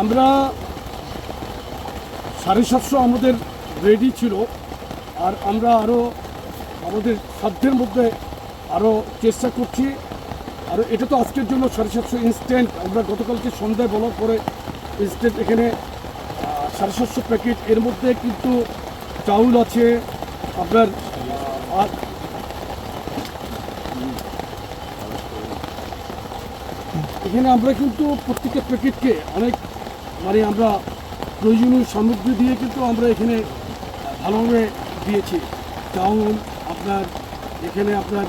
আমরা 750 আমাদের রেডি ছিল, আর আমরা আরও আমাদের সাধ্যের মধ্যে আরও চেষ্টা করছি। আর এটা তো আজকের জন্য 750 ইনস্ট্যান্ট। আমরা গতকালকে সন্ধ্যায় বলার পরে ইনস্ট্যান্ট এখানে 750 প্যাকেট। এর মধ্যে কিন্তু চাউল আছে আপনার, আর এখানে আমরা কিন্তু প্রত্যেকটা প্যাকেটকে অনেক আমরা প্রয়োজনীয় সামগ্রী দিয়ে কিন্তু আমরা এখানে ভালোভাবে দিয়েছি। চাউল আপনার, এখানে আপনার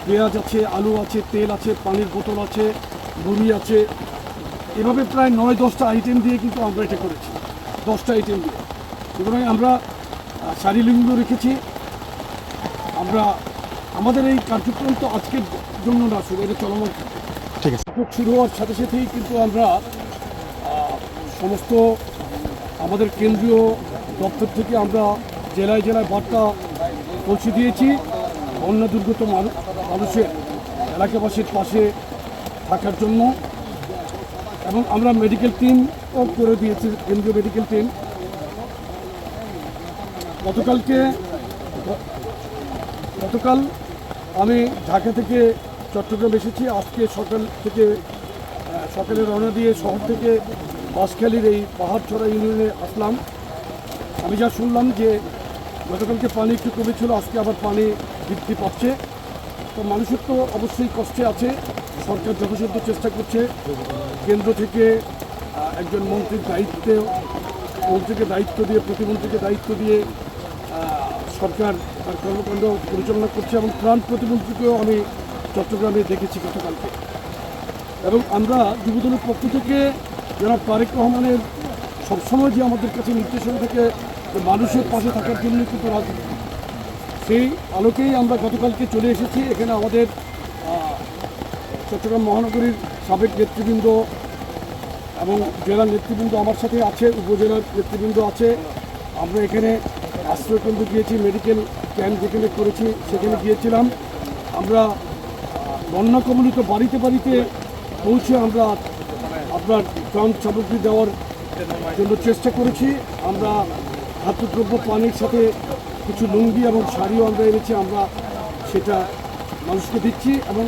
পেঁয়াজ আছে, আলু আছে, তেল আছে, পানির বোতল আছে, মুড়ি আছে, এভাবে প্রায় 9-10টা আইটেম দিয়ে কিন্তু আমরা এটা করেছি। 10টা আইটেম দিয়ে, সুতরাং আমরা শারীরিক রেখেছি। আমরা আমাদের এই কার্যক্রম তো আজকের জন্য না, শুধু এটা চলমান। ঠিক আছে, শুরু হওয়ার সাথে সাথেই কিন্তু আমরা সমস্ত আমাদের কেন্দ্রীয় দপ্তর থেকে আমরা জেলায় জেলায় বার্তা পৌঁছে দিয়েছি বন্যা দুর্গত মানুষের, এলাকাবাসীর পাশে থাকার জন্য। এবং আমরা মেডিকেল টিমও করে দিয়েছি, কেন্দ্রীয় মেডিকেল টিম। গতকাল আমি ঢাকা থেকে চট্টগ্রাম এসেছি। আজকে সকালে রওনা দিয়ে শহর থেকে বাঁশখালীর এই পাহাড়ছড়া ইউনিয়নে আসলাম। আমি যা শুনলাম যে গতকালকে পানি একটু কমেছিল, আজকে আবার পানি বৃদ্ধি পাচ্ছে। তো মানুষের তো অবশ্যই কষ্টে আছে। সরকার যথাসাধ্য চেষ্টা করছে। কেন্দ্র থেকে একজন মন্ত্রীকে দায়িত্ব দিয়ে, প্রতিমন্ত্রীকে দায়িত্ব দিয়ে সরকার তার কর্মকাণ্ড পরিচালনা করছে। এবং ত্রাণ প্রতিমন্ত্রীকেও আমি চট্টগ্রামে দেখেছি গতকালকে। এবং আমরা যুবদলের পক্ষ থেকে জনাব তারেক রহমানের সবসময় যে আমাদের কাছে নির্দেশনা থাকে যে মানুষের পাশে থাকার জন্য কিন্তু রাজনীতি, সেই আলোকেই আমরা গতকালকে চলে এসেছি। এখানে আমাদের চট্টগ্রাম মহানগরীর সাবেক নেতৃবৃন্দ এবং জেলার নেতৃবৃন্দ আমার সাথে আছে, উপজেলার নেতৃবৃন্দ আছে। আমরা এখানে আশ্রয়কেন্দ্র গিয়েছি, মেডিকেল ক্যাম্প যেখানে করেছি সেখানে গিয়েছিলাম। আমরা বন্যা কবলিত বাড়িতে বাড়িতে পৌঁছে আমরা আপনার ত্রাণ সামগ্রী দেওয়ার জন্য চেষ্টা করেছি। আমরা খাদ্যদ্রব্য, পানির সাথে কিছু লুঙ্গি এবং শাড়িও আমরা এনেছি, আমরা সেটা মানুষকে দিচ্ছি। এবং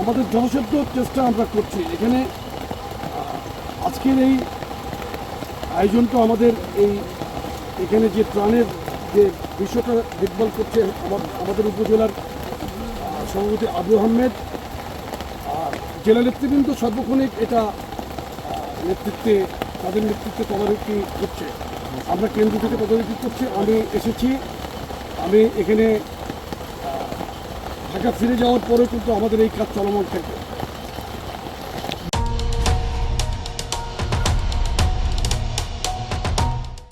আমাদের যথাসাধ্য চেষ্টা আমরা করছি। এখানে আজকের এই আয়োজনটা আমাদের এখানে যে ত্রাণের যে বিষয়টা দেখভাল করছে আমাদের উপজেলার সভাপতি আবু আহমেদ, আর জেলা নেতৃবৃন্দ সর্বক্ষণিক এটা তাদের নেতৃত্বে তদারকি করছে। আমরা কেন্দ্র থেকে তদারকি করছি। আমি এসেছি, আমি এখানে ঢাকা ফিরে যাওয়ার পরেও কিন্তু আমাদের এই কাজ চলমান থাকবে।